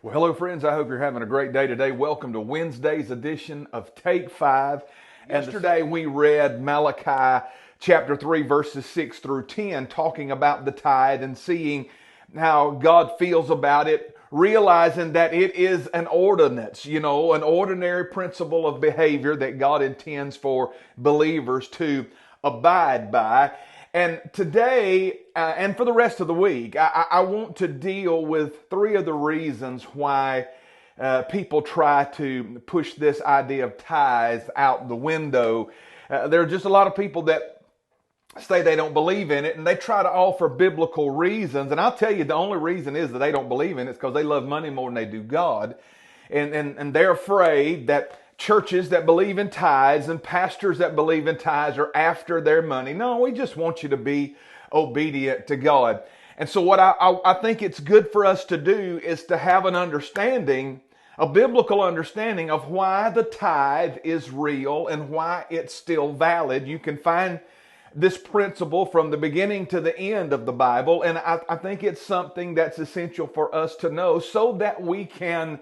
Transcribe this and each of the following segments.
Well, hello, friends. I hope you're having a great day today. Welcome to Wednesday's edition of Take 5. Yesterday, we read Malachi chapter 3, verses 6 through 10, talking about the tithe and seeing how God feels about it, realizing that it is an ordinance, an ordinary principle of behavior that God intends for believers to abide by. And today, and for the rest of the week, I want to deal with three of the reasons why people try to push this idea of tithes out the window. There are just a lot of people that say they don't believe in it, and they try to offer biblical reasons. And I'll tell you, the only reason is that they don't believe in it is because they love money more than they do God. And they're afraid that churches that believe in tithes and pastors that believe in tithes are after their money. No, we just want you to be obedient to God. And so what I think it's good for us to do is to have an understanding, a biblical understanding of why the tithe is real and why it's still valid. You can find this principle from the beginning to the end of the Bible, and I think it's something that's essential for us to know so that we can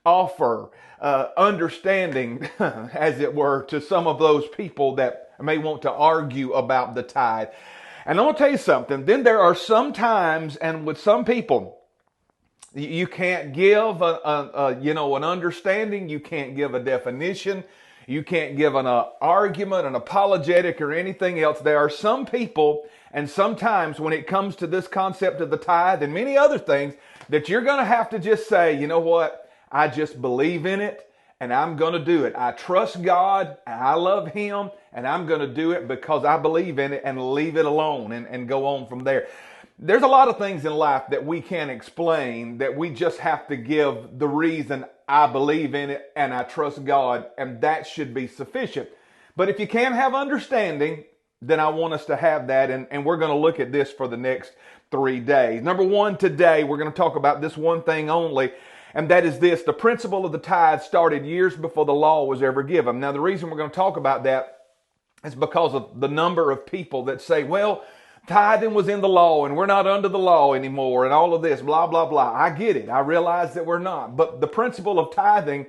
offer understanding, as it were, to some of those people that may want to argue about the tithe. And I'm going to tell you something. Then there are some times, and with some people, you can't give an understanding. You can't give a definition. You can't give an argument, an apologetic, or anything else. There are some people, and sometimes when it comes to this concept of the tithe and many other things, that you're going to have to just say, you know what? I just believe in it, and I'm going to do it. I trust God, and I love Him, and I'm going to do it because I believe in it, and leave it alone and go on from there. There's a lot of things in life that we can't explain, that we just have to give the reason I believe in it and I trust God, and that should be sufficient. But if you can't have understanding, then I want us to have that, and we're going to look at this for the next 3 days. Number one, today we're going to talk about this one thing only, and that is this: the principle of the tithe started years before the law was ever given. Now, the reason we're going to talk about that is because of the number of people that say, well, tithing was in the law and we're not under the law anymore and all of this, blah, blah, blah. I get it. I realize that we're not. But the principle of tithing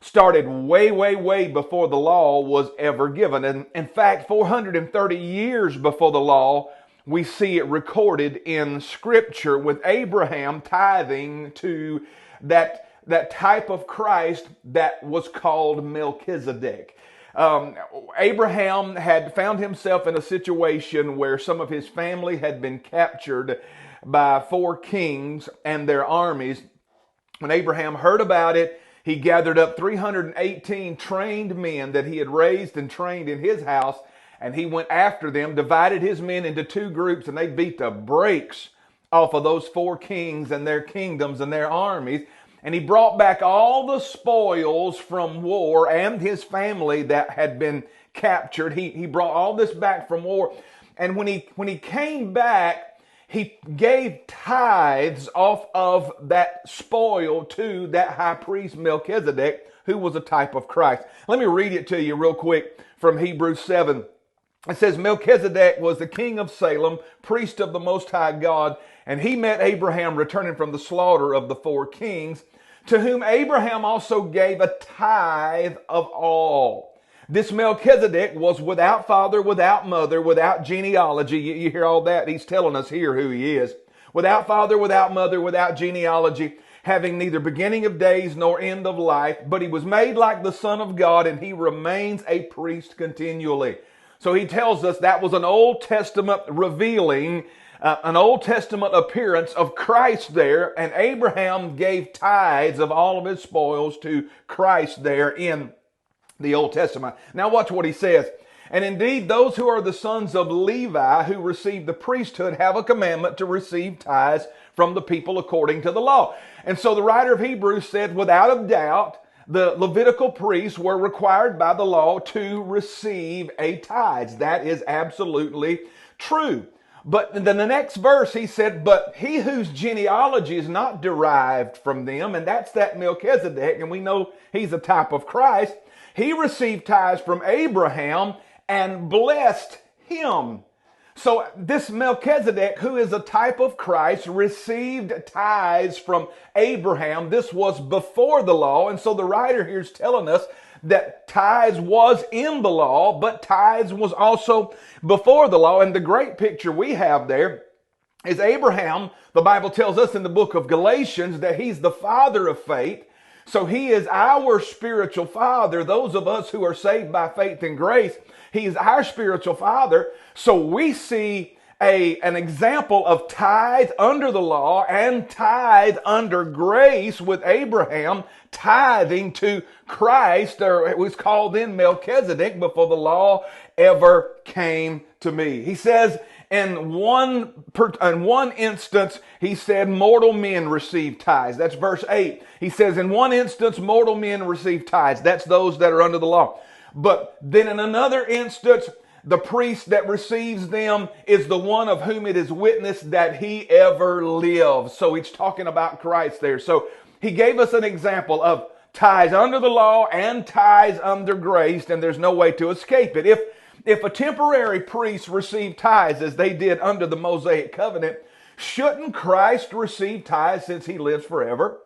started way, way, way before the law was ever given. And in fact, 430 years before the law, we see it recorded in Scripture with Abraham tithing to that type of Christ that was called Melchizedek. Abraham had found himself in a situation where some of his family had been captured by 4 kings and their armies. When Abraham heard about it, he gathered up 318 trained men that he had raised and trained in his house, and he went after them, divided his men into 2 groups, and they beat the brakes off of those 4 kings and their kingdoms and their armies. And he brought back all the spoils from war and his family that had been captured. He brought all this back from war. And when he came back, he gave tithes off of that spoil to that high priest Melchizedek, who was a type of Christ. Let me read it to you real quick from Hebrews 7. It says, Melchizedek was the king of Salem, priest of the Most High God, and he met Abraham returning from the slaughter of the 4 kings, to whom Abraham also gave a tithe of all. This Melchizedek was without father, without mother, without genealogy. You hear all that? He's telling us here who he is. Without father, without mother, without genealogy, having neither beginning of days nor end of life, but he was made like the Son of God, and he remains a priest continually. So he tells us that was an Old Testament revealing, an Old Testament appearance of Christ there, and Abraham gave tithes of all of his spoils to Christ there in the Old Testament. Now watch what he says. And indeed, those who are the sons of Levi who receive the priesthood have a commandment to receive tithes from the people according to the law. And so the writer of Hebrews said, without a doubt, the Levitical priests were required by the law to receive a tithe. That is absolutely true. But then the next verse he said, but he whose genealogy is not derived from them, and that's that Melchizedek, and we know he's a type of Christ, he received tithes from Abraham and blessed him. So this Melchizedek, who is a type of Christ, received tithes from Abraham. This was before the law. And so the writer here is telling us that tithes was in the law, but tithes was also before the law. And the great picture we have there is Abraham. The Bible tells us in the book of Galatians that he's the father of faith. So he is our spiritual father. Those of us who are saved by faith and grace, he is our spiritual father. So we see an example of tithe under the law and tithe under grace with Abraham tithing to Christ, or it was called then Melchizedek, before the law ever came to me. He says, in one instance, he said, mortal men receive tithes. That's verse 8. He says, in one instance, mortal men receive tithes. That's those that are under the law. But then in another instance, the priest that receives them is the one of whom it is witnessed that he ever lives. So he's talking about Christ there. So he gave us an example of tithes under the law and tithes under grace, and there's no way to escape it. If a temporary priest received tithes as they did under the Mosaic covenant, shouldn't Christ receive tithes since he lives forever?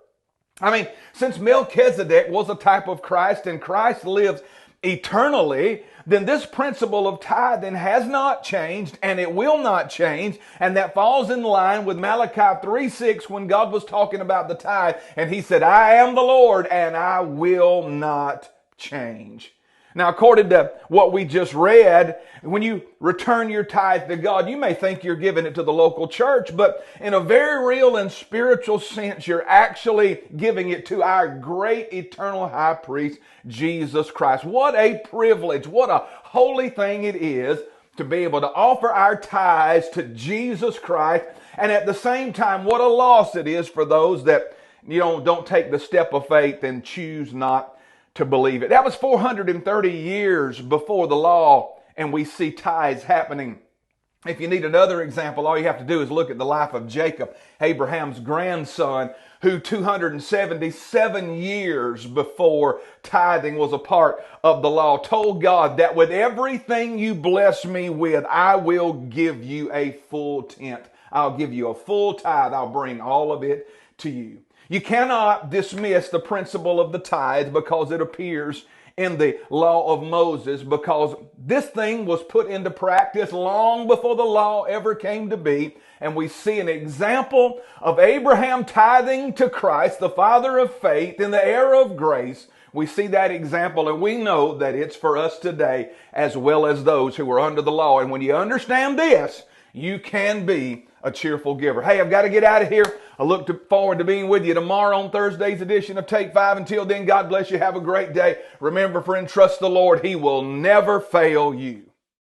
I mean, since Melchizedek was a type of Christ and Christ lives eternally, then this principle of tithing has not changed and it will not change. And that falls in line with Malachi 3:6 when God was talking about the tithe. And he said, I am the Lord and I will not change. Now, according to what we just read, when you return your tithe to God, you may think you're giving it to the local church, but in a very real and spiritual sense, you're actually giving it to our great eternal high priest, Jesus Christ. What a privilege, what a holy thing it is to be able to offer our tithes to Jesus Christ. And at the same time, what a loss it is for those that don't take the step of faith and choose not to believe it. That was 430 years before the law, and we see tithes happening. If you need another example, all you have to do is look at the life of Jacob, Abraham's grandson, who 277 years before tithing was a part of the law, told God that with everything you bless me with, I will give you a full tenth. I'll give you a full tithe. I'll bring all of it to you. You cannot dismiss the principle of the tithe because it appears in the law of Moses, because this thing was put into practice long before the law ever came to be. And we see an example of Abraham tithing to Christ, the father of faith, in the era of grace. We see that example, and we know that it's for us today as well as those who are under the law. And when you understand this, you can be a cheerful giver. Hey, I've got to get out of here. I look forward to being with you tomorrow on Thursday's edition of Take 5. Until then, God bless you. Have a great day. Remember, friend, trust the Lord. He will never fail you.